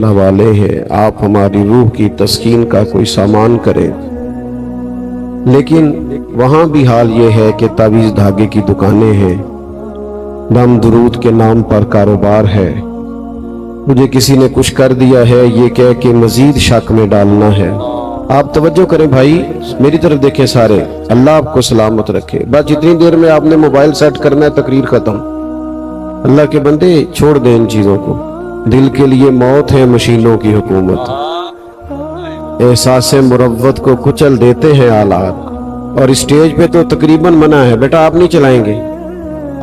والے ہیں، آپ ہماری روح کی تسکین کا کوئی سامان کریں۔ لیکن وہاں بھی حال یہ ہے کہ تعویذ دھاگے کی دکانیں ہیں، دم درود کے نام پر کاروبار ہے، مجھے کسی نے کچھ کر دیا ہے یہ کہہ کے مزید شک میں ڈالنا ہے۔ آپ توجہ کریں بھائی، میری طرف دیکھیں سارے، اللہ آپ کو سلامت رکھے۔ بس جتنی دیر میں آپ نے موبائل سیٹ کرنا ہے تقریر ختم۔ اللہ کے بندے چھوڑ دیں ان چیزوں کو، دل کے لیے موت ہے مشینوں کی حکومت، احساس مروت کو کچل دیتے ہیں آلات، اور اسٹیج پہ تو تقریباً منع ہے، بیٹا آپ نہیں چلائیں گے۔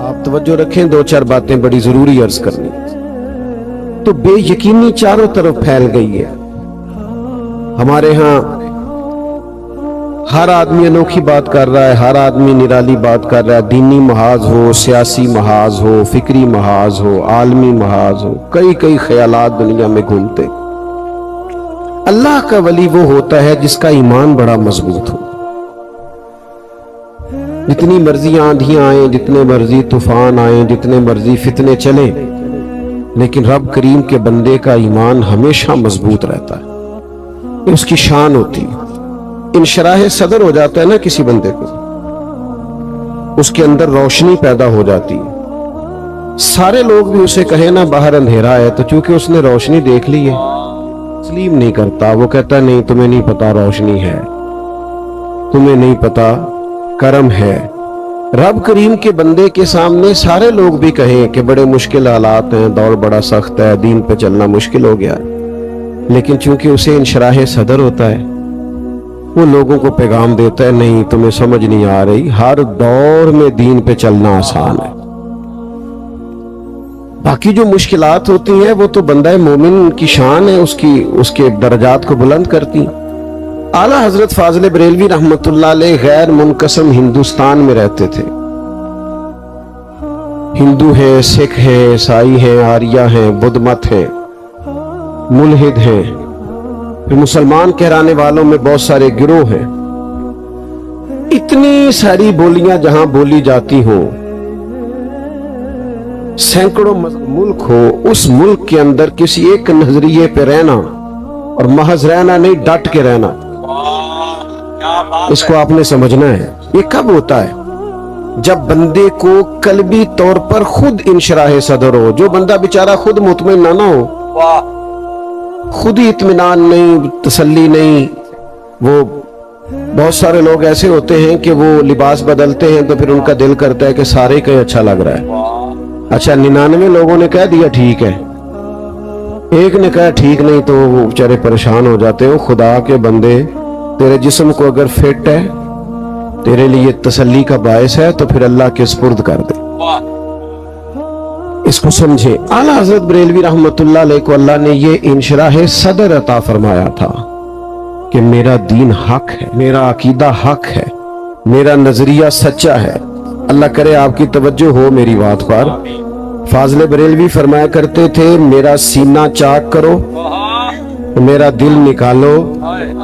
آپ توجہ رکھیں، دو چار باتیں بڑی ضروری عرض کرنی۔ تو بے یقینی چاروں طرف پھیل گئی ہے۔ ہمارے ہاں ہر آدمی انوکھی بات کر رہا ہے، ہر آدمی نرالی بات کر رہا ہے، دینی محاذ ہو، سیاسی محاذ ہو، فکری محاذ ہو، عالمی محاذ ہو، کئی خیالات دنیا میں گھومتے۔ اللہ کا ولی وہ ہوتا ہے جس کا ایمان بڑا مضبوط ہو۔ جتنی مرضی آندھیاں آئیں، جتنے مرضی طوفان آئیں، جتنے مرضی فتنے چلیں، لیکن رب کریم کے بندے کا ایمان ہمیشہ مضبوط رہتا ہے، اس کی شان ہوتی ہے۔ انشراح صدر ہو جاتا ہے نا کسی بندے کو، اس کے اندر روشنی پیدا ہو جاتی ہے۔ سارے لوگ بھی اسے کہیں نا باہر اندھیرا ہے، تو چونکہ اس نے روشنی دیکھ لی ہے، تسلیم نہیں کرتا، وہ کہتا نہیں تمہیں نہیں پتا روشنی ہے، تمہیں نہیں پتا کرم ہے۔ رب کریم کے بندے کے سامنے سارے لوگ بھی کہیں کہ بڑے مشکل حالات ہیں، دور بڑا سخت ہے، دین پہ چلنا مشکل ہو گیا ہے، لیکن چونکہ اسے انشراح صدر ہوتا ہے، وہ لوگوں کو پیغام دیتا ہے نہیں تمہیں سمجھ نہیں آ رہی، ہر دور میں دین پہ چلنا آسان ہے۔ باقی جو مشکلات ہوتی ہیں وہ تو بندہ مومن کی شان ہے، اس کے درجات کو بلند کرتی ہیں۔ اعلیٰ حضرت فاضل بریلوی رحمت اللہ علیہ غیر منقسم ہندوستان میں رہتے تھے۔ ہندو ہیں، سکھ ہیں، عیسائی ہیں، آریہ ہیں، بدھ مت ہیں، ملحد ہیں، پھر مسلمان کہلانے والوں میں بہت سارے گروہ ہیں۔ اتنی ساری بولیاں جہاں بولی جاتی ہوں، سینکڑوں ملک ہو، اس ملک کے اندر کسی ایک نظریے پہ رہنا، اور محض رہنا نہیں، ڈٹ کے رہنا، اس کو آپ نے سمجھنا ہے۔ یہ کب ہوتا ہے؟ جب بندے کو قلبی طور پر خود انشراح صدر ہو۔ جو بندہ بیچارہ خود مطمئن نہ ہو، خود ہی اطمینان نہیں، تسلی نہیں، وہ بہت سارے لوگ ایسے ہوتے ہیں کہ وہ لباس بدلتے ہیں تو پھر ان کا دل کرتا ہے کہ سارے کہیں اچھا لگ رہا ہے۔ اچھا 99 لوگوں نے کہہ دیا ٹھیک ہے، ایک نے کہا ٹھیک نہیں، تو وہ بیچارے پریشان ہو جاتے ہیں۔ خدا کے بندے، تیرے جسم کو اگر فٹ ہے، تیرے لیے تسلی کا باعث ہے، تو پھر اللہ کے سپرد کر دے، اس کو سمجھے۔ اعلیٰ حضرت بریلوی رحمت اللہ علیہ کو اللہ نے یہ انشراح صدر عطا فرمایا تھا کہ میرا دین حق ہے، میرا عقیدہ حق ہے، میرا نظریہ سچا ہے۔ اللہ کرے آپ کی توجہ ہو میری بات پر۔ فاضل بریلوی فرمایا کرتے تھے میرا سینہ چاک کرو، میرا دل نکالو،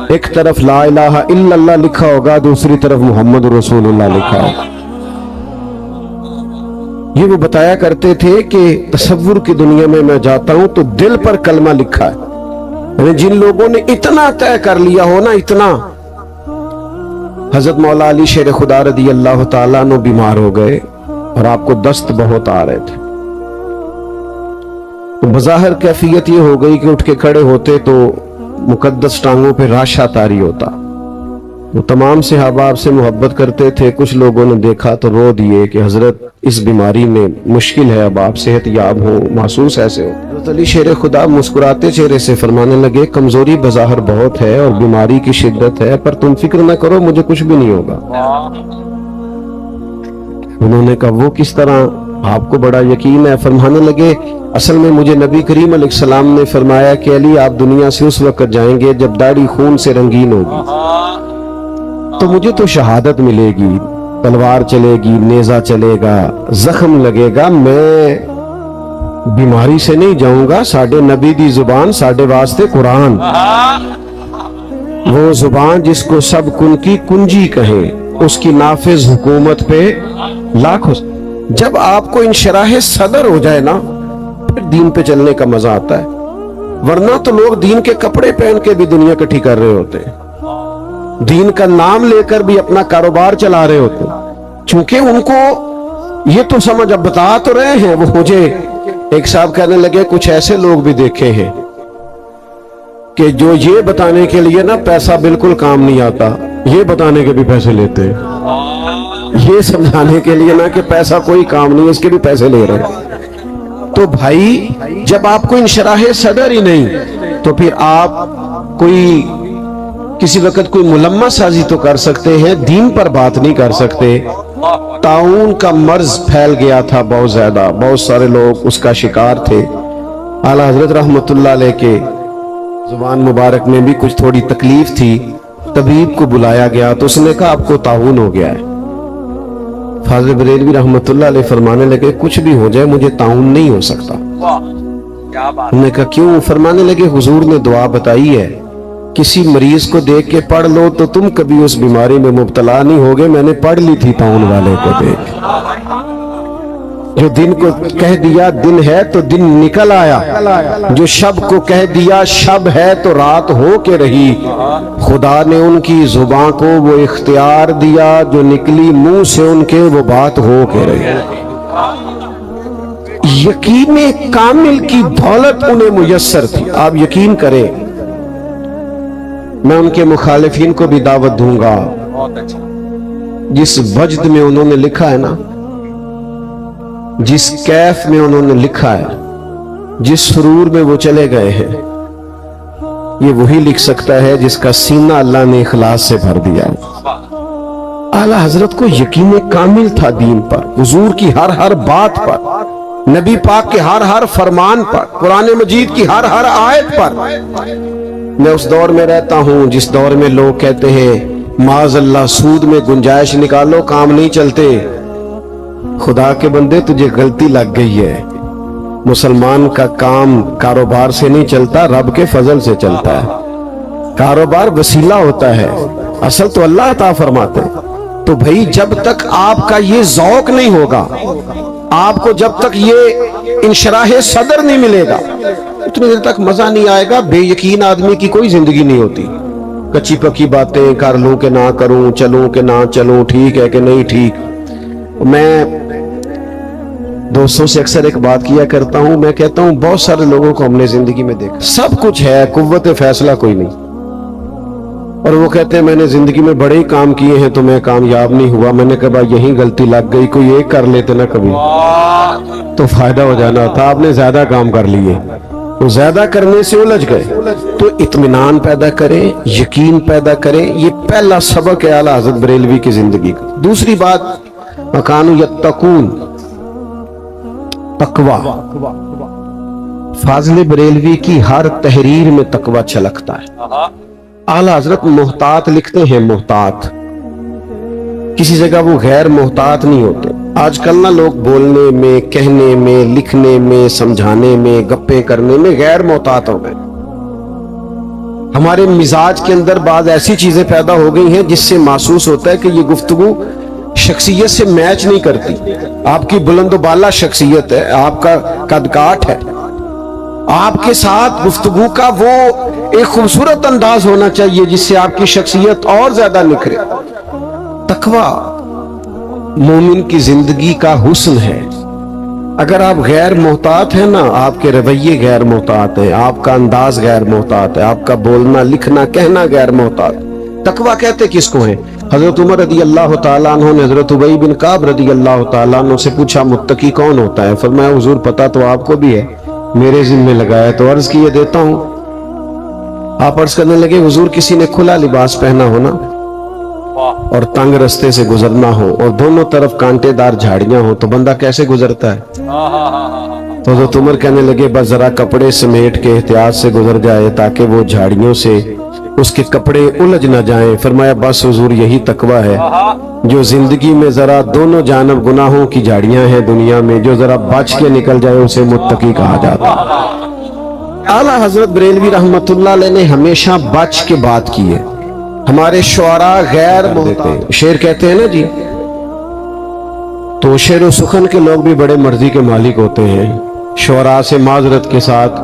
ایک طرف لا الہ الا اللہ لکھا ہوگا، دوسری طرف محمد رسول اللہ لکھا ہوگا۔ یہ وہ بتایا کرتے تھے کہ تصور کی دنیا میں جاتا ہوں تو دل پر کلمہ لکھا ہے، یعنی جن لوگوں نے اتنا طے کر لیا ہو نا، اتنا۔ حضرت مولا علی شیر خدا رضی اللہ تعالیٰ عنہ بیمار ہو گئے اور آپ کو دست بہت آ رہے تھے۔ بظاہر کیفیت یہ ہو گئی کہ اٹھ کے کھڑے ہوتے تو مقدس ٹانگوں پہ راشا طاری ہوتا۔ وہ تمام صحابہ آپ سے محبت کرتے تھے، کچھ لوگوں نے دیکھا تو رو دیے کہ حضرت اس بیماری میں مشکل ہے، اب آپ صحت یاب ہو، محسوس ایسے ہو۔ حضرت علی شیر خدا مسکراتے چہرے سے فرمانے لگے کمزوری بظاہر بہت ہے اور بیماری کی شدت ہے، پر تم فکر نہ کرو، مجھے کچھ بھی نہیں ہوگا۔ انہوں نے کہا وہ کس طرح، آپ کو بڑا یقین ہے؟ فرمانے لگے اصل میں مجھے نبی کریم علیہ السلام نے فرمایا کہ علی آپ دنیا سے اس وقت جائیں گے جب داڑھی خون سے رنگین ہوگی، تو مجھے تو شہادت ملے گی، تلوار چلے گی، نیزہ چلے گا، زخم لگے گا، میں بیماری سے نہیں جاؤں گا۔ ساڈے نبی دی زبان ساڈے واسطے قرآن، وہ زبان جس کو سب کن کی کنجی کہیں، اس کی نافذ حکومت پہ لاکھوں۔ جب آپ کو انشراح صدر ہو جائے نا، پھر دین پہ چلنے کا مزہ آتا ہے۔ ورنہ تو لوگ دین کے کپڑے پہن کے بھی دنیا کٹھی کر رہے ہوتے ہیں, دین کا نام لے کر بھی اپنا کاروبار چلا رہے ہوتے ہیں, چونکہ ان کو یہ تو سمجھ, اب بتا تو رہے ہیں. وہ مجھے ایک صاحب کہنے لگے کچھ ایسے لوگ بھی دیکھے ہیں کہ جو یہ بتانے کے لیے نا پیسہ بالکل کام نہیں آتا, یہ بتانے کے بھی پیسے لیتے ہیں, یہ سمجھانے کے لیے نا کہ پیسہ کوئی کام نہیں, اس کے بھی پیسے لے رہے ہیں. تو بھائی جب آپ کو انشراح صدر ہی نہیں تو پھر آپ کوئی کسی وقت کوئی ملمہ سازی تو کر سکتے ہیں, دین پر بات نہیں کر سکتے. طاعون کا مرض پھیل گیا تھا بہت زیادہ, بہت سارے لوگ اس کا شکار تھے. اعلیٰ حضرت رحمت اللہ علیہ کے زبان مبارک میں بھی کچھ تھوڑی تکلیف تھی, طبیب کو بلایا گیا تو اس نے کہا آپ کو طاعون ہو گیا ہے. فاضل بریلوی رحمت اللہ علیہ فرمانے لگے کچھ بھی ہو جائے مجھے طاعون نہیں ہو سکتا. انہوں نے کہا کیوں؟ فرمانے لگے حضور نے دعا بتائی ہے کسی مریض کو دیکھ کے پڑھ لو تو تم کبھی اس بیماری میں مبتلا نہیں ہوگے. میں نے پڑھ لی تھی طاعون والے کو دیکھ, جو دن کو کہہ دیا دن ہے تو دن نکل آیا, جو شب کو کہہ دیا شب ہے تو رات ہو کے رہی. خدا نے ان کی زبان کو وہ اختیار دیا جو نکلی منہ سے ان کے وہ بات ہو کے رہی. یقین کامل کی دولت انہیں میسر تھی. آپ یقین کریں, میں ان کے مخالفین کو بھی دعوت دوں گا, جس وجد میں انہوں نے لکھا ہے نا, جس کیف میں انہوں نے لکھا ہے, جس سرور میں وہ چلے گئے ہیں, یہ وہی لکھ سکتا ہے جس کا سینہ اللہ نے اخلاص سے بھر دیا. اعلیٰ حضرت کو یقین کامل تھا دین پر, حضور کی ہر ہر بات پر, نبی پاک کے ہر ہر فرمان پر, قرآن مجید کی ہر ہر آیت پر. میں اس دور میں رہتا ہوں جس دور میں لوگ کہتے ہیں معاذ اللہ سود میں گنجائش نکالو کام نہیں چلتے. خدا کے بندے تجھے غلطی لگ گئی ہے, مسلمان کا کام کاروبار سے نہیں چلتا, رب کے فضل سے چلتا ہے. کاروبار وسیلہ ہوتا ہے, اصل تو اللہ عطا فرماتے ہیں. تو بھائی جب تک آپ کا یہ ذوق نہیں ہوگا, آپ کو جب تک یہ انشراح صدر نہیں ملے گا, اتنی دیر تک مزہ نہیں آئے گا. بے یقین آدمی کی کوئی زندگی نہیں ہوتی. کچی پکی باتیں کر لوں کہ نہ کروں, چلوں کہ نہ چلوں, ٹھیک ہے کہ نہیں ٹھیک. میں دوستوں سے اکثر ایک بات کیا کرتا ہوں, میں کہتا ہوں بہت سارے لوگوں کو ہم نے زندگی میں دیکھا, سب کچھ ہے, قوت فیصلہ کوئی نہیں, اور وہ کہتے ہیں میں نے زندگی میں بڑے ہی کام کیے ہیں تو میں کامیاب نہیں ہوا. میں نے کہا یہی غلطی لگ گئی, کوئی ایک کر لیتے نا کبھی تو فائدہ ہو جانا تھا. آپ نے زیادہ کام کر لیے, تو زیادہ کرنے سے الجھ گئے. تو اطمینان پیدا کریں, یقین پیدا کریں, یہ پہلا سبق ہے اعلیٰ حضرت بریلوی کی زندگی کا. دوسری بات, وَكَانُوا يَتَّقُونَ, تقوی. فاضل بریلوی کی ہر تحریر میں تقوی چھلکتا ہے. اعلیٰ حضرت محتاط لکھتے ہیں, محتاط, کسی جگہ وہ غیر محتاط نہیں ہوتے. آج کل نہ لوگ بولنے میں, کہنے میں, لکھنے میں, سمجھانے میں, گپے کرنے میں غیر محتاط ہو گئے. ہمارے مزاج کے اندر بعض ایسی چیزیں پیدا ہو گئی ہیں جس سے محسوس ہوتا ہے کہ یہ گفتگو شخصیت سے میچ نہیں کرتی. آپ کی بلند و بالا شخصیت ہے, آپ کا قد کاٹ ہے, آپ کے ساتھ گفتگو کا وہ ایک خوبصورت انداز ہونا چاہیے جس سے آپ کی شخصیت اور زیادہ نکھرے. تقوی مومن کی زندگی کا حسن ہے. اگر آپ غیر محتاط ہیں نا, آپ کے رویے غیر محتاط ہیں, آپ کا انداز غیر محتاط ہے, آپ کا بولنا لکھنا کہنا غیر محتاط. تقوی کہتے کس کو ہیں؟ حضرت عمر رضی اللہ تعالیٰ عنہ نے حضرت ابی بن کعب رضی اللہ تعالیٰ عنہ سے پوچھا متقی کون ہوتا ہے؟ فرمایا حضور پتہ تو آپ کو بھی ہے, میرے ذمہ لگایا تو عرض کیے دیتا ہوں. آپ عرض کرنے لگے حضور کسی نے کھلا لباس پہنا ہونا اور تنگ رستے سے گزرنا ہو اور دونوں طرف کانٹے دار جھاڑیاں ہو تو بندہ کیسے گزرتا ہے؟ تو حضرت عمر کہنے لگے بس ذرا کپڑے سمیٹ کے احتیاط سے گزر جائے تاکہ وہ جھاڑیوں سے اس کے کپڑے الجھ نہ جائیں. فرمایا بس حضور یہی تقوی ہے جو زندگی میں ذرا دونوں جانب گناہوں کی جھاڑیاں ہیں دنیا میں, جو ذرا بچ کے نکل جائے اسے متقی کہا جاتا ہے. اعلیٰ حضرت بریلوی رحمت اللہ علیہ نے ہمیشہ بچ کے بات کی ہے. ہمارے شعراء غیر محتاط شعر کہتے ہیں نا جی, تو شعر و سخن کے لوگ بھی بڑے مرضی کے مالک ہوتے ہیں. شعراء سے معذرت کے ساتھ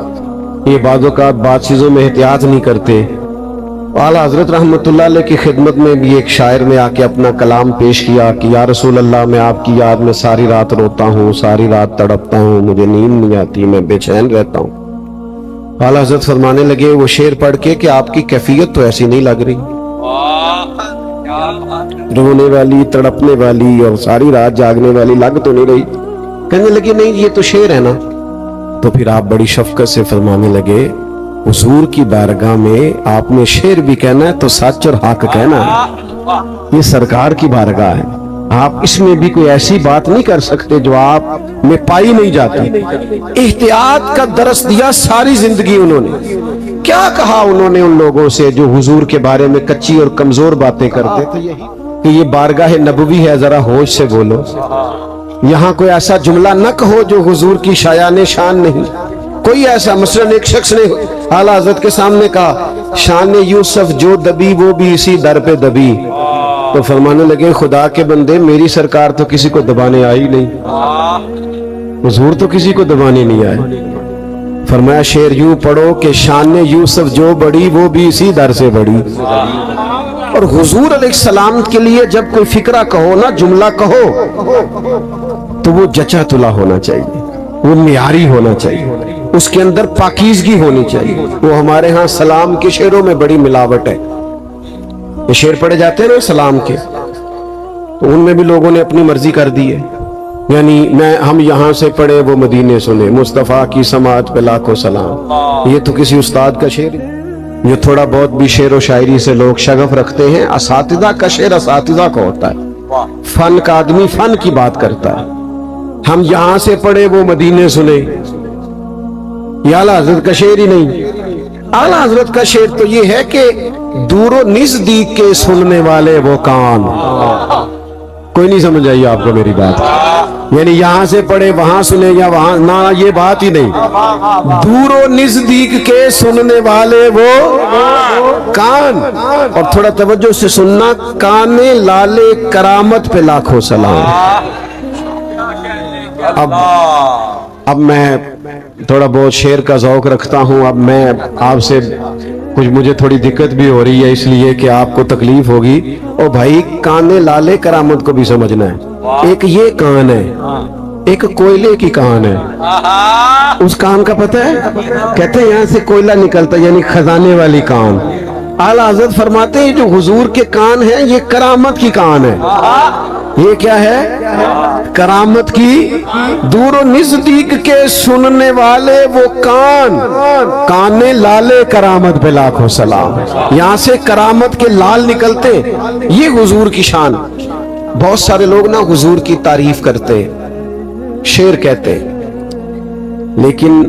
یہ بعض اوقات بات چیزوں میں احتیاط نہیں کرتے. اعلیٰ حضرت رحمتہ اللہ کی خدمت میں بھی ایک شاعر نے آ کے اپنا کلام پیش کیا کہ یا رسول اللہ میں آپ کی یاد میں ساری رات روتا ہوں, ساری رات تڑپتا ہوں, مجھے نیند نہیں آتی, میں بے چین رہتا ہوں. اعلیٰ حضرت فرمانے لگے وہ شعر پڑھ کے کہ آپ کی کیفیت تو ایسی نہیں لگ رہی, رونے والی, تڑپنے والی اور ساری رات جاگنے والی لگ تو نہیں رہی. کہنے لگے نہیں یہ تو شعر ہے نا. تو پھر آپ بڑی شفقت سے فرمانے لگے حضور کی بارگاہ میں آپ نے شعر بھی کہنا ہے تو سچ اور حق کہنا ہے, یہ سرکار کی بارگاہ ہے, آپ اس میں بھی کوئی ایسی بات نہیں کر سکتے جو آپ میں پائی نہیں جاتی. احتیاط کا درس دیا ساری زندگی انہوں نے. کیا کہا انہوں نے ان لوگوں سے جو حضور کے بارے میں کچی اور کمزور باتیں کرتے تھے کہ یہ بارگاہ نبوی ہے, ذرا ہوش سے بولو, یہاں کوئی ایسا جملہ نہ کہو جو حضور کی شایان شان نہیں. کوئی ایسا, مثلا ایک شخص نے اعلیٰ حضرت کے سامنے کہا شان یوسف جو دبی وہ بھی اسی در پہ دبی, تو فرمانے لگے خدا کے بندے میری سرکار تو کسی کو دبانے آئی نہیں, حضور تو کسی کو دبانے نہیں آئے. فرمایا شعر یوں پڑھو کہ شان یوسف جو بڑی وہ بھی اسی در سے بڑی. اور حضور علیہ السلام کے لیے جب کوئی فکرہ کہو نا, جملہ کہو تو وہ جچا تلا ہونا چاہیے, وہ معیاری ہونا چاہیے, اس کے اندر پاکیزگی ہونی چاہیے. وہ ہمارے ہاں سلام کے شعروں میں بڑی ملاوٹ ہے. یہ شعر پڑھے جاتے ہیں نا سلام کے, تو ان میں بھی لوگوں نے اپنی مرضی کر دی ہے. یعنی ہم یہاں سے پڑھے وہ مدینے سنے, مصطفیٰ کی سماعت پہ لاکھوں سلام. یہ تو کسی استاد کا شعر ہے. جو تھوڑا بہت بھی شعر و شاعری سے لوگ شغف رکھتے ہیں, اساتذہ کا شعر اساتذہ کا ہوتا ہے, فن کا آدمی فن کی بات کرتا ہے. ہم یہاں سے پڑھے وہ مدینے سنے, یہ اعلیٰ حضرت کا شعر ہی نہیں. اعلیٰ حضرت کا شعر تو یہ ہے کہ دور و نزدیک کے سننے والے وہ کان. کوئی نہیں سمجھ آئی آپ کو میری بات, یعنی یہاں سے پڑھے وہاں سنے یا وہاں نہ, یہ بات ہی نہیں. دور و نزدیک کے سننے والے وہ کان. اور تھوڑا توجہ سے سننا, کانے لالے کرامت پہ لاکھوں سلام. اب میں تھوڑا بہت شعر کا ذوق رکھتا ہوں. اب میں آپ سے کچھ, مجھے تھوڑی دقت بھی ہو رہی ہے اس لیے کہ آپ کو تکلیف ہوگی. او بھائی کانے لالے کرامت کو بھی سمجھنا ہے. ایک یہ کان ہے, ایک کوئلے کی کان ہے. اس کان کا پتہ ہے, کہتے ہیں یہاں سے کوئلہ نکلتا ہے, یعنی خزانے والی کان. اعلیٰ حضرت فرماتے ہیں جو حضور کے کان ہیں یہ کرامت کی کان ہے. یہ کیا ہے؟ کرامت کی. دور و نزدیک کے سننے والے وہ کان, کانے لالے کرامت پہ لاکھوں سلام. یہاں سے کرامت کے لال نکلتے, یہ حضور کی شان. بہت سارے لوگ نا حضور کی تعریف کرتے, شعر کہتے, لیکن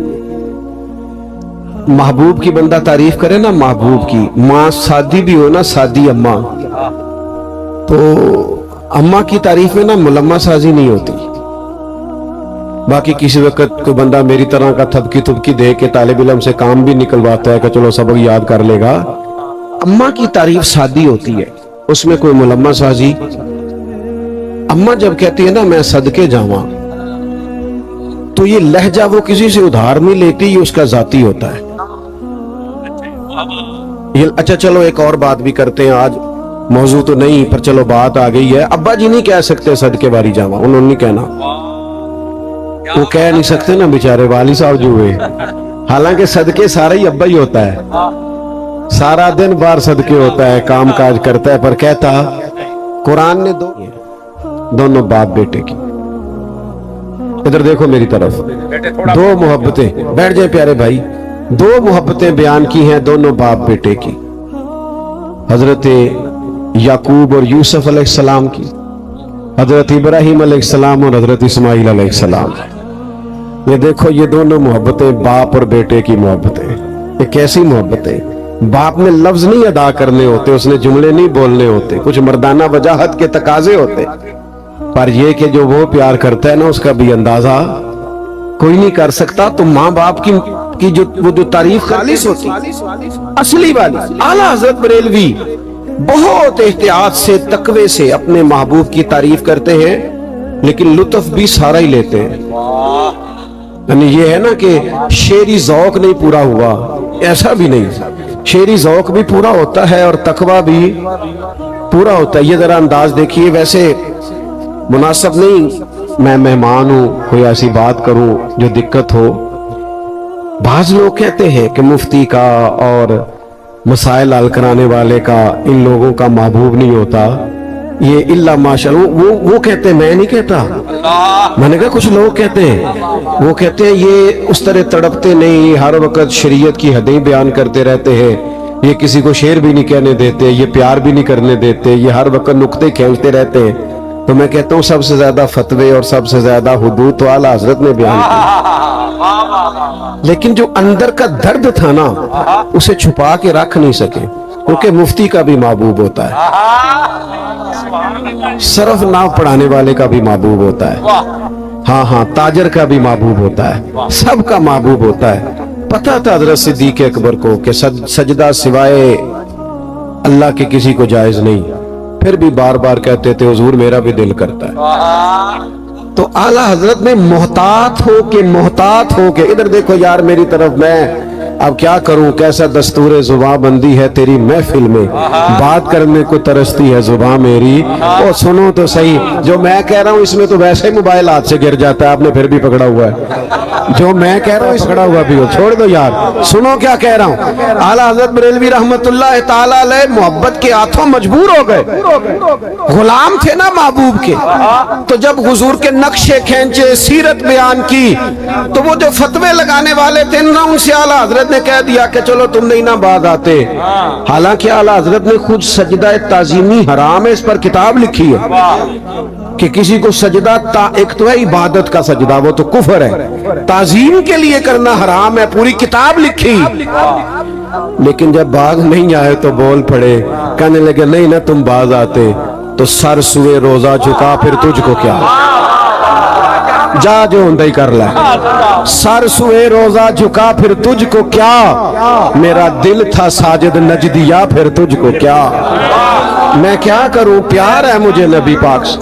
محبوب کی بندہ تعریف کرے نا, محبوب کی, ماں سادی بھی ہو نا, سادی اماں, تو اماں کی تعریف میں نا ملمہ سازی نہیں ہوتی. باقی کسی وقت کوئی بندہ میری طرح کا تھبکی دے کے طالب علم سے کام بھی نکلواتا ہے کہ چلو سبق یاد کر لے گا. اماں کی تعریف سادی ہوتی ہے, اس میں کوئی ملمہ سازی. اماں جب کہتی ہے نا میں صدقے جاواں, تو یہ لہجہ وہ کسی سے ادھار نہیں لیتی, یہ اس کا ذاتی ہوتا ہے. اچھا چلو ایک اور بات بھی کرتے ہیں, آج موضوع تو نہیں پر چلو بات آ گئی ہے. ابا جی نہیں کہہ سکتے صدقے باری جاواں, انہوں نے نہیں کہنا, وہ کہہ نہیں سکتے نا بیچارے والی صاحب جو ہوئے. حالانکہ صدقے سارا ہی ابا ہی ہوتا ہے, سارا دن بار صدقے ہوتا ہے, کام کاج کرتا ہے, پر کہتا قرآن نے دونوں باپ بیٹے کی. ادھر دیکھو میری طرف, دو محبتیں, بیٹھ جائیں پیارے بھائی, دو محبتیں بیان کی ہیں دونوں باپ بیٹے کی, حضرت یعقوب اور یوسف علیہ السلام کی, حضرت ابراہیم علیہ السلام اور حضرت اسماعیل علیہ السلام. یہ دیکھو یہ دونوں محبتیں باپ اور بیٹے کی محبتیں. یہ کیسی محبتیں؟ باپ نے لفظ نہیں ادا کرنے ہوتے, اس نے جملے نہیں بولنے ہوتے, کچھ مردانہ وجاہت کے تقاضے ہوتے, پر یہ کہ جو وہ پیار کرتا ہے نا اس کا بھی اندازہ کوئی نہیں کر سکتا. تو ماں باپ کی جو تعریف خالص ہوتی اصلی والی. اعلیٰ حضرت بریلوی بہت احتیاط سے, تقوی سے اپنے محبوب کی تعریف کرتے ہیں, لیکن لطف بھی سارا ہی لیتے ہیں. यानी ये है ना कि शेरी ज़ौक नहीं पूरा हुआ, ऐसा भी नहीं, शेरी ज़ौक भी पूरा होता है और तकवा भी पूरा होता है। ये जरा अंदाज देखिए, वैसे मुनासिब नहीं मैं मेहमान हूं कोई ऐसी बात करूं जो दिक्कत हो। बाज लोग कहते हैं कि मुफ्ती का और मसाइल हल कराने वाले का, इन लोगों का महबूब नहीं होता, ये इल्ला माशाअल्लाह। वो कहते हैं, मैं नहीं कहता। मैंने कहा कुछ लोग कहते हैं, वो कहते हैं ये उस तरह तड़पते नहीं, हर वक्त शरीयत की हदें बयान करते रहते हैं, ये किसी को शेर भी नहीं कहने देते, ये प्यार भी नहीं करने देते, ये हर वक्त नुक्ते खेलते रहते हैं। तो मैं कहता हूँ सबसे ज्यादा फतवे और सबसे ज्यादा हुदूद तो आला हजरत ने बयान किया, लेकिन जो अंदर का दर्द था ना उसे छुपा के रख नहीं सके, क्योंकि मुफ्ती का भी महबूब होता है, सरफ नाव पढ़ाने वाले का भी महबूब होता है, हाँ ताजर का भी महबूब होता है, सबका महबूब होता है। पता था हजरत सिद्दीक अकबर को कि सजदा सिवाय अल्लाह के किसी को जायज नहीं, फिर भी बार बार कहते थे हुजूर मेरा भी दिल करता है। तो आला हजरत ने मोहतात हो के इधर देखो यार मेरी तरफ, मैं अब क्या करूं, कैसा दस्तूर जुबां बंदी है तेरी महफिल में, बात करने को तरसती है जुबां मेरी, ओ सुनो तो सही, जो मैं कह रहा हूं इसमें तो वैसे ही मोबाइल हाथ से गिर जाता है, आपने फिर भी पकड़ा हुआ है, जो मैं कह रहा हूं इस खड़ा हुआ भी हो, छोड़ दो यार, सुनो क्या कह रहा हूं। आला हजरत बरेलवी रहमतुल्लाह ताला अलैह मोहब्बत के हाथों मजबूर हो गए, गुलाम थे ना महबूब के, तो जब हुजूर के नक्शे खींचे, सीरत बयान की, तो वो जो फतवे लगाने वाले थे ना उनसे आला हजरत ने कह दिया कि चलो तुम नहीं ना बात आते। हालांकि आला हजरत ने खुद सजदा ताजीमी हराम है इस पर किताब लिखी है कि किसी को सजदा, एक तो है इबादत का सजदा, वो तो कुफर है, ताजीम के लिए करना हराम है, पूरी किताब लिखी। लेकिन जब बाज नहीं आए तो बोल पड़े, कहने लगे नहीं ना तुम बाज आते तो सर सुए रोजा झुका फिर तुझको क्या, जा जो हुंदा ही कर ले, सर सुए रोजा झुका फिर तुझको क्या, मेरा दिल था साजिद नजदिया फिर तुझको क्या, मैं क्या करूं, प्यार है मुझे नबी पाक से,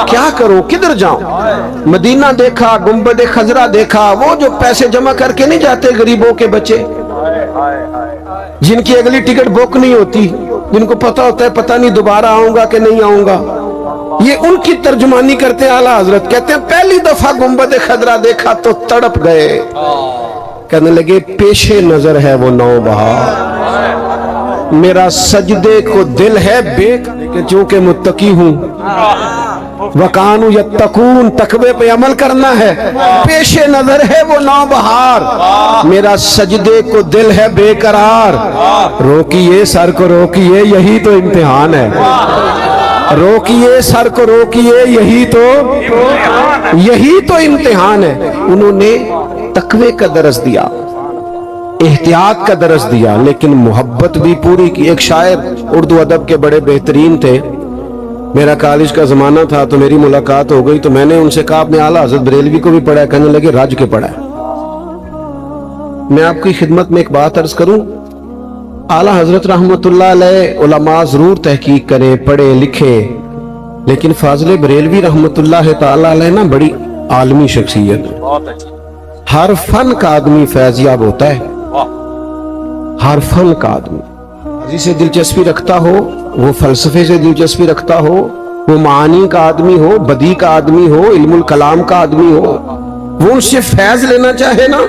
क्या करूं, किधर जाऊं। मदीना देखा, गुंबद खजरा देखा, वो जो पैसे जमा करके नहीं जाते गरीबों के बच्चे, जिनकी अगली टिकट बुक नहीं होती, जिनको पता होता है पता नहीं दोबारा आऊंगा कि नहीं आऊंगा, ये उनकी तर्जुमानी करते हैं आला हजरत। कहते हैं पहली दफा गुंबद खजरा देखा तो तड़प गए, कहने लगे पेशे नजर है वो नौबहार, मेरा सजदे को दिल है बेक, चूंकि मुत्तकी हूं, वकानु यत्तकून, तकवे पे अमल करना है, पेशे नजर है वो नौबहार, मेरा सजदे को दिल है बेकरार, रोकिए सर को रोकिए यही तो इम्तिहान है, रोकिए सर को रोकिए यही तो इम्तिहान है। उन्होंने तकवे का दरस दिया, एहतियात का दरस दिया, लेकिन मोहब्बत भी पूरी की। एक शायर उर्दू अदब के बड़े बेहतरीन थे, मेरा कॉलेज का जमाना था तो मेरी मुलाकात हो गई, तो मैंने उनसे कहा आपने आला हजरत बरेलवी को भी पढ़ा है, कहने लगे राज के पढ़ा है। मैं आपकी खिदमत में एक बात अर्ज करूं, आला हजरत रहमतुल्लाह अलैह उलमा जरूर तहकीक करें, पढ़े लिखे, लेकिन फाजिल बरेलवी रहमतुल्लाह ताला अलैह ना बड़ी आलमी शख्सियत है, हर फन का आदमी फैजियाब होता है, हर फन का आदमी से दिलचस्पी रखता हो, वो फलसफे से दिलचस्पी रखता हो, वो मानी का आदमी हो, बदी का आदमी हो, इल्मुल कलाम का आदमी हो, वो उनसे फैज लेना चाहे ना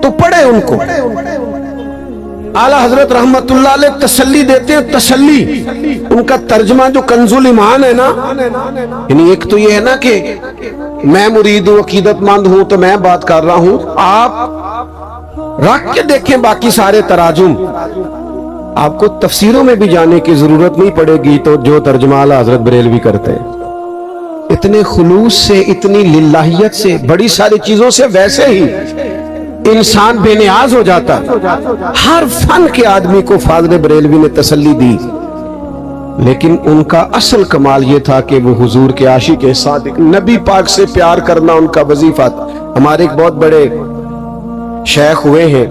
तो पढ़े उनको। आला हजरत रहमतुल्लाह अलैह तसल्ली देते हैं, तसल्ली, उनका तर्जमा जो कंजुल ईमान है ना, यानी एक तो ये है ना कि मैं मुरीद हूं, अकीदतमंद हूं तो मैं बात कर रहा हूं, आप रख के देखें बाकी सारे तराजुम, आपको तफसीरों में भी जाने की जरूरत नहीं पड़ेगी, तो जो तर्जमा आला हजरत बरेलवी करते हैं इतने खुलूस से, इतनी लिल्लाहियत से, बड़ी सारी चीजों से वैसे ही इंसान बेनियाज हो जाता है। हर फन के आदमी को फाज़िल बरेलवी ने तसल्ली दी, लेकिन उनका असल कमाल ये था कि वो हुजूर के आशिक के सादिक, नबी पाक से प्यार करना उनका वजीफा था। हमारे एक बहुत बड़े शेख हुए हैं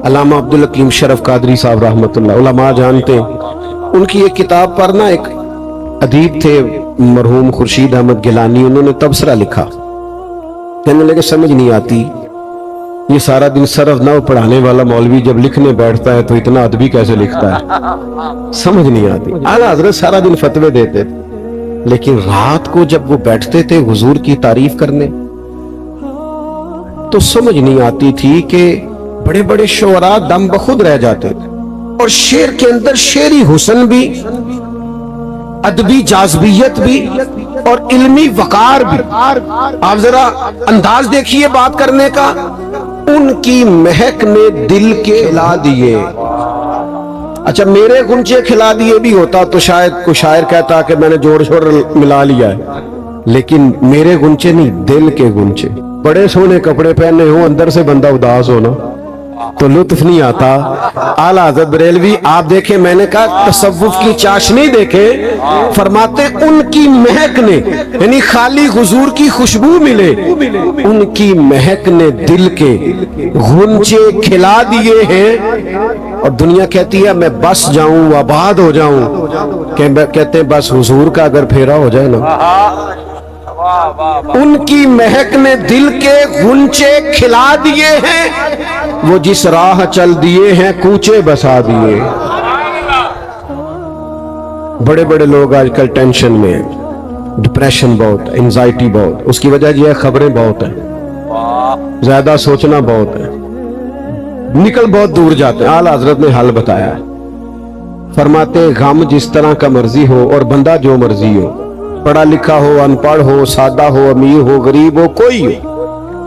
अल्लामा अब्दुल हकीम शरफ कादरी साहब रहमतुल्लाह, उलमा जानते हैं उनकी एक किताब पर ना, एक अदीब थे मरहूम खुर्शीद अहमद गिलानी, उन्होंने तबसरा लिखा कहने लगे समझ नहीं आती, ये सारा दिन सरफ नव पढ़ाने वाला मौलवी जब लिखने बैठता है तो इतना अदबी कैसे लिखता है, समझ नहीं आती। आला हजरत सारा दिन फतवे देते थे, लेकिन रात को जब वो बैठते थे हुजूर की तारीफ करने तो समझ नहीं आती थी कि बड़े बड़े शोरा दम बखुद रह जाते थे, और शेर के अंदर शेरी हुस्न भी, अदबी जाज़बियत भी और इल्मी वकार भी। आप जरा अंदाज देखिए बात करने का। उनकी महक ने दिल के खिला दिए। अच्छा, मेरे गुंचे खिला दिए भी होता तो शायद कोई शायर कहता कि मैंने जोड़ शोर मिला लिया है, लेकिन मेरे गुंचे नहीं, दिल के गुंचे। बड़े सोने कपड़े पहने हो, अंदर से बंदा उदास हो ना तो लुत्फ नहीं आता। आला हज़रत बरेलवी आप देखे, मैंने कहा तसव्वुफ की चाशनी देखे, फरमाते उनकी महक ने, यानी खाली हुजूर की खुशबू मिले, उनकी महक ने दिल के गुंचे खिला दिए हैं। और दुनिया कहती है मैं बस जाऊं, आबाद हो जाऊं, कहते हैं बस हुजूर का अगर फेरा हो जाए ना। उनकी महक ने दिल के गुंचे खिला दिए हैं, वो जिस राह चल दिए हैं कूचे बसा दिए। बड़े बड़े लोग आजकल टेंशन में हैं, डिप्रेशन बहुत, एंजाइटी बहुत। उसकी वजह यह खबरें बहुत है, ज्यादा सोचना बहुत है, निकल बहुत दूर जाते हैं। आला हजरत ने हल बताया है, फरमाते गम जिस तरह का मर्जी हो और बंदा जो मर्जी हो, पढ़ा लिखा हो, अनपढ़ हो, सादा हो, अमीर हो, गरीब हो, कोई हो,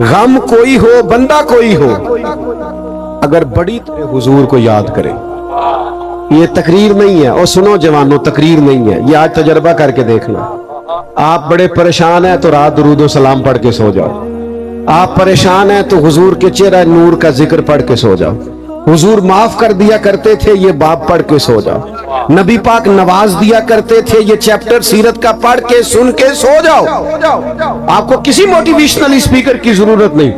गम कोई हो, बंदा कोई हो, अगर बड़ी तरह हुजूर को याद करे। ये तकरीर नहीं है, और सुनो जवानों, तकरीर नहीं है, ये आज तजर्बा करके देखना। आप बड़े परेशान हैं तो रात दुरूद सलाम पढ़ के सो जाओ। आप परेशान हैं तो हुजूर के चेहरा नूर का जिक्र पढ़ के सो जाओ। हुजूर माफ कर दिया करते थे, ये बाब पढ़ के सो जाओ। नबी पाक नवाज दिया करते थे, ये चैप्टर सीरत का पढ़ के सुन के सो जाओ। आपको किसी मोटिवेशनल स्पीकर की जरूरत नहीं,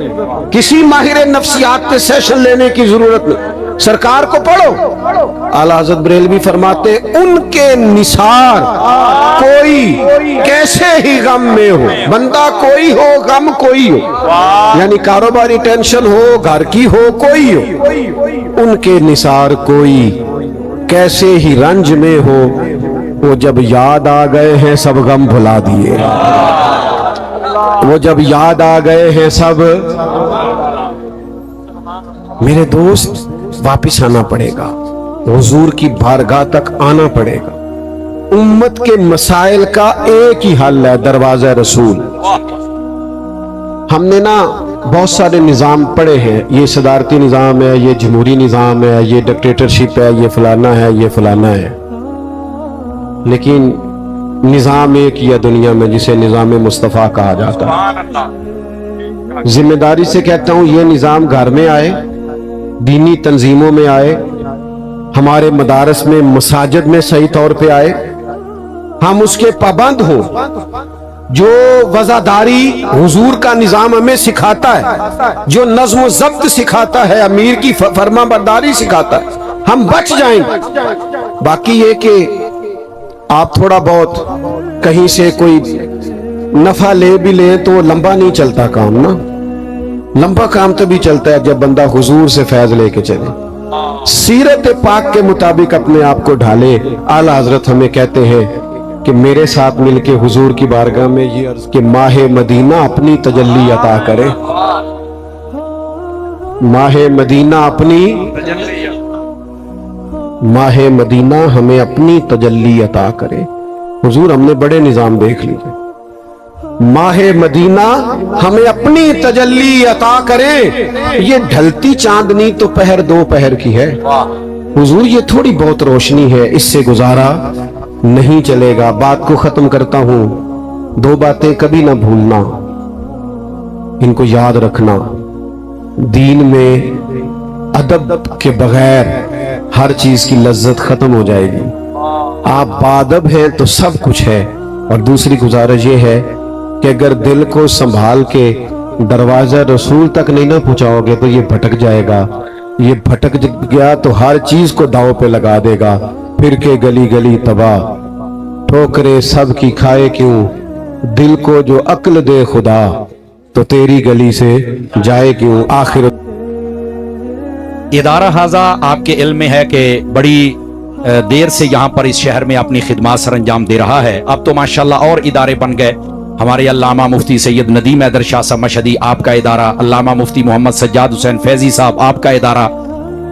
किसी माहिर नफ्सियात के सेशन लेने की जरूरत नहीं, सरकार को पढ़ो। आला हज़रत बरेलवी फरमाते उनके निसार कोई कैसे ही गम में हो, बंदा कोई हो, गम कोई हो, यानी कारोबारी टेंशन हो, घर की हो, कोई हो, उनके निसार कोई कैसे ही रंज में हो, वो जब याद आ गए हैं सब गम भुला दिए। वो जब याद आ गए हैं सब, मेरे दोस्त वापिस आना पड़ेगा, हुजूर की बारगाह तक आना पड़ेगा। उम्मत के मसाइल का एक ही हल है, दरवाजा रसूल। हमने ना बहुत सारे निज़ाम पढ़े हैं, ये सदारती निज़ाम है, ये जमहूरी निज़ाम है, ये डिक्टेटरशिप है, ये फलाना है, ये फलाना है, लेकिन निज़ाम एक ही है दुनिया में जिसे निज़ाम मुस्तफ़ा कहा जाता है। जिम्मेदारी से कहता हूँ, ये निज़ाम घर में आए, दीनी तंजीमों में आए, हमारे मदारस में, मसाजिद में सही तौर पे आए, हम उसके पाबंद हो। जो वज़ादारी हुजूर का निज़ाम हमें सिखाता है, जो नज़्म ज़ब्त सिखाता है, अमीर की फरमा बरदारी सिखाता है, हम बच जाएंगे। बाकी ये कि आप थोड़ा बहुत कहीं से कोई नफा ले भी ले तो लंबा नहीं चलता काम ना। लंबा काम तभी चलता है जब बंदा हुजूर से फैज लेके चले, सीरत पाक के मुताबिक अपने आप को ढाले। आला हजरत हमें कहते हैं कि मेरे साथ मिलके हुजूर की बारगाह में ये अर्ज कि माहे मदीना अपनी तजल्ली अता करे, माहे मदीना अपनी, माहे मदीना हमें अपनी तजल्ली अता करे। हुजूर हमने बड़े निजाम देख लिए, माहे मदीना हमें अपनी तजल्ली अता करे। ये ढलती चांदनी तो पहर दो पहर की है हुजूर, ये थोड़ी बहुत रोशनी है, इससे गुजारा नहीं चलेगा। बात को खत्म करता हूं, दो बातें कभी ना भूलना, इनको याद रखना। दीन में अदब के बगैर हर चीज की लज्जत खत्म हो जाएगी। आप बादब हैं तो सब कुछ है। और दूसरी गुजारिश ये है कि अगर दिल को संभाल के दरवाजा रसूल तक नहीं ना पहुंचाओगे तो ये भटक जाएगा। ये भटक गया तो हर चीज को दांव पे लगा देगा, फिर के गली गली तबाह, ठोकरे सब की खाए क्यों, दिल को जो अक्ल दे खुदा, तो तेरी गली से जाए क्यों आखिर। इदारा हाजा आपके इल्म में है कि बड़ी देर से यहाँ पर इस शहर में अपनी खिदमत सर अंजाम दे रहा है। अब तो माशाल्लाह और इदारे बन गए। हमारे अल्लामा मुफ्ती सैयद नदीम हैदर शाह साहब मशहदी आपका इदारा, अल्लामा मुफ्ती मोहम्मद सज्जाद हुसैन फैजी साहब आपका इदारा,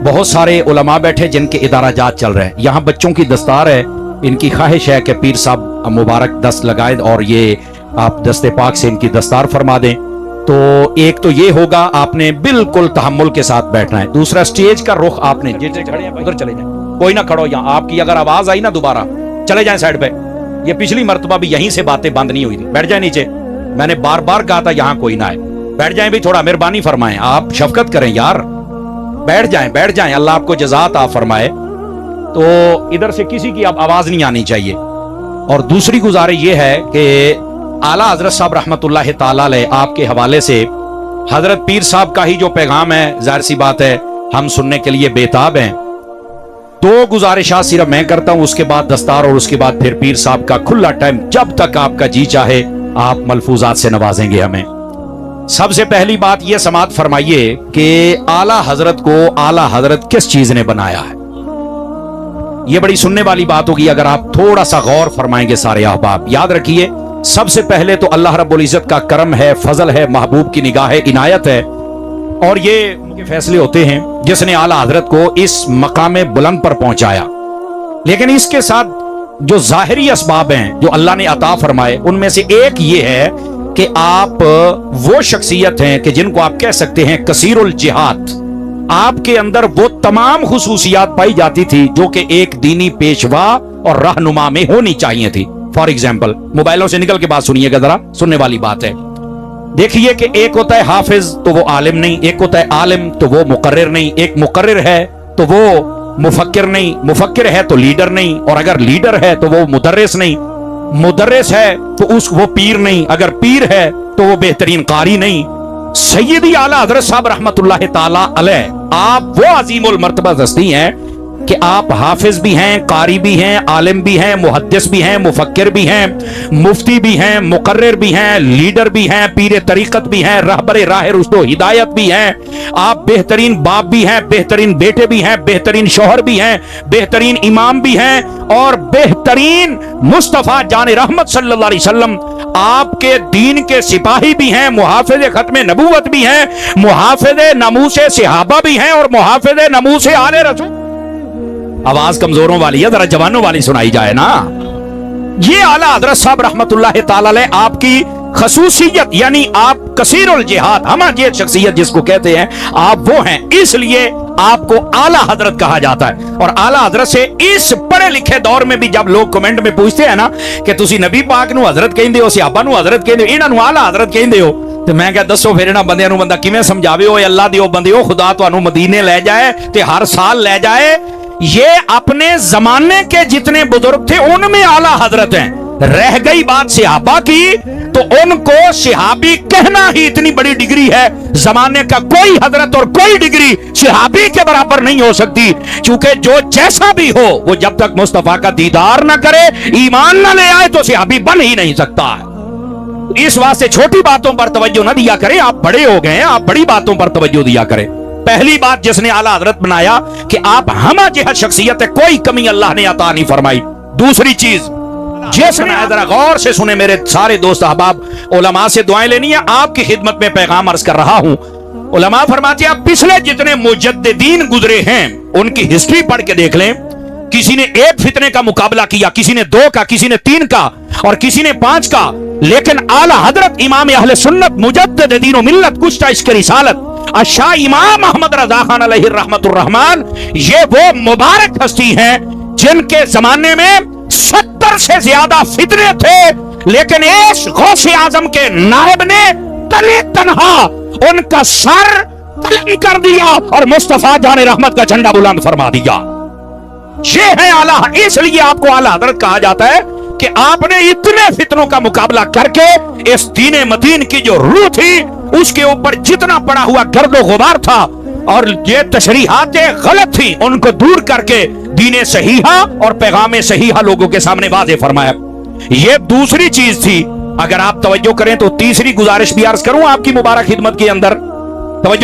बहुत सारे उलमा बैठे जिनके इदारा जात चल रहे हैं। यहाँ बच्चों की दस्तार है, इनकी ख्वाहिश है कि पीर साहब मुबारक दस्त लगाए और ये आप दस्ते पाक से इनकी दस्तार फरमा दें। तो एक तो ये होगा, आपने बिल्कुल तहम्मुल के साथ बैठना है। दूसरा, स्टेज का रुख आपने जिधर खड़े हैं उधर चले जाए, कोई ना खड़ो यहाँ। आपकी अगर आवाज आई ना दोबारा चले जाए साइड पे। ये पिछली मर्तबा भी यहीं से बातें बंद नहीं हुई थी। बैठ जाए नीचे, मैंने बार बार कहा था यहाँ कोई ना आए। बैठ जाए भी, थोड़ा मेहरबानी फरमाएं, आप शफकत करें यार। बैठ जाएं, अल्लाह आपको जज़ात आ फरमाए। तो इधर से किसी की अब आवाज नहीं आनी चाहिए। और दूसरी गुजारिश ये है कि आला हजरत साहब रहमतुल्लाह ताला अलैह आपके हवाले से हजरत पीर साहब का ही जो पैगाम है, जाहिर सी बात है हम सुनने के लिए बेताब हैं। दो गुजारिशात सिर्फ मैं करता हूं, उसके बाद दस्तार और उसके बाद फिर पीर साहब का खुला टाइम, जब तक आपका जी चाहे आप मलफूजात से नवाजेंगे हमें। सबसे पहली बात यह समात फरमाइए कि आला हजरत को आला हजरत किस चीज ने बनाया है। यह बड़ी सुनने वाली बात होगी अगर आप थोड़ा सा गौर फरमाएंगे सारे अहबाब। याद रखिए, सबसे पहले तो अल्लाह रब्बुल इज्जत का करम है, फजल है, महबूब की निगाह है, इनायत है, और ये उनके फैसले होते हैं जिसने आला हजरत को इस मकाम बुलंद पर पहुंचाया। लेकिन इसके साथ जो जाहिरी असबाब हैं जो अल्लाह ने अता फरमाए, उनमें से एक ये है कि आप वो शख्सियत हैं कि जिनको आप कह सकते हैं कसीरुल जिहाद। आपके अंदर वो तमाम खुसूसियात पाई जाती थी जो कि एक दीनी पेशवा और रहनुमा में होनी चाहिए थी। फॉर एग्जाम्पल, मोबाइलों से निकल के बात सुनिएगा जरा, सुनने वाली बात है। देखिए कि एक होता है हाफिज तो वो आलिम नहीं, एक होता है आलिम तो वो मुकर्रिर नहीं, एक मुकर्रिर है तो वो मुफक्किर नहीं, मुफक्किर है तो लीडर नहीं, और अगर लीडर है तो वो मुदर्रिस नहीं, मुदर्रिस है तो वो पीर नहीं, अगर पीर है तो वो बेहतरीन कारी नहीं। सैयदी आला हजरत साहब रहमतुल्लाह ताला अलैह आप वो अजीमुल मर्तबा हस्ती हैं कि आप हाफिज भी हैं, कारी भी हैं, आलिम भी हैं, मुहद्दिस भी हैं, मुफक्किर भी हैं, मुफ्ती भी हैं, मुकर्रिर भी हैं, लीडर भी हैं, पीर तरीकत भी हैं, रहबर राह रुश्द हिदायत भी हैं। आप बेहतरीन बाप भी हैं, बेहतरीन बेटे भी हैं, बेहतरीन शौहर भी हैं, बेहतरीन इमाम भी हैं, और बेहतरीन मुस्तफा जान रहमत सल्लल्लाहु अलैहि वसल्लम आपके दीन के सिपाही भी हैं, मुहाफिज खत्म नबूवत भी हैं, मुहाफिज नमूस सहाबा भी हैं, और मुहाफिज नमूस आले रसूल। आवाज कमजोरों वाली है, जरा जवानों वाली सुनाई जाए ना। ये आला हजरत साहब रहमतुल्लाह ताला अलैह आपकी खसूसियत, यानी आप कसीरुल जिहाद, हमारी शख्सियत जिसको कहते हैं, आप वो हैं, इसलिए आपको आला हजरत कहा जाता है। और आला हजरत से इस पढ़े लिखे दौर में भी जब लोग कमेंट में पूछते हैं ना कि तुसी नबी पाक नू हजरत कहंदे हो, सहाबा नू हजरत कहंदे हो, इन्हां नू आला हजरत कहंदे हो, तो मैं क्या दसो फिर इन्हां बंदियां नू बंदा किवें समझावे। ओ अल्लाह दियो बंदियो, खुदा तुहानू मदीने ले जाए ते हर साल ले जाए। ये अपने जमाने के जितने बुजुर्ग थे उनमें आला हजरत हैं। रह गई बात सहाबा की, तो उनको सहाबी कहना ही इतनी बड़ी डिग्री है। जमाने का कोई हजरत और कोई डिग्री सहाबी के बराबर नहीं हो सकती, क्योंकि जो जैसा भी हो वो जब तक मुस्तफा का दीदार ना करे, ईमान ना ले आए, तो सहाबी बन ही नहीं सकता। इस वास्ते छोटी बातों पर तवज्जो ना दिया करें। आप बड़े हो गए हैं, आप बड़ी बातों पर तवज्जो दिया करें। पहली बात जिसने आला हजरत बनाया कि आप हमा जिहद शख्सियत है, कोई कमी अल्लाह ने अता नहीं फरमाई। दूसरी चीज जिसने, जरा गौर से सुने मेरे सारे दोस्त अहबाब, उलमा से दुआएं लेनी है, आपकी खिदमत में पैगाम अर्ज कर रहा हूं। उलमा फरमाते हैं पिछले जितने मुजद्दिदीन गुजरे हैं उनकी हिस्ट्री पढ़ के देख लें। किसी ने एक फितने का मुकाबला किया, किसी ने 2 का, किसी ने 3 का, और किसी ने 5 का, लेकिन आला हजरत इमाम अहले सुन्नत मुजद्दिद दीन व मिल्लत कुश्ता इश्क रिसालत शाह इमाम अहमद रजा खान अलैहि रहमतुर रहमान, ये वो मुबारक हस्ती हैं जिनके जमाने में 70 से ज्यादा फितने थे, लेकिन इस गौसे आजम के नायब ने तने तन्हा उनका सर तलम कर दिया और मुस्तफा जाने रहमत का झंडा बुलंद फरमा दिया। ये है आला, इसलिए आपको आला हजरत कहा जाता है कि आपने इतने फितनों का मुकाबला करके इस दीन मदीन की जो रूह थी उसके ऊपर जितना पड़ा हुआ गर्दो गुबार था और ये तशरीहातें गलत थी उनको दूर करके दीन सहीहा और पैगाम सहीहा लोगों के सामने वाज़े फरमाया। ये दूसरी चीज थी। اگر آپ توجہ کریں تو تیسری گزارش بھی عرض کروں آپ کی مبارک خدمت کے اندر توجہ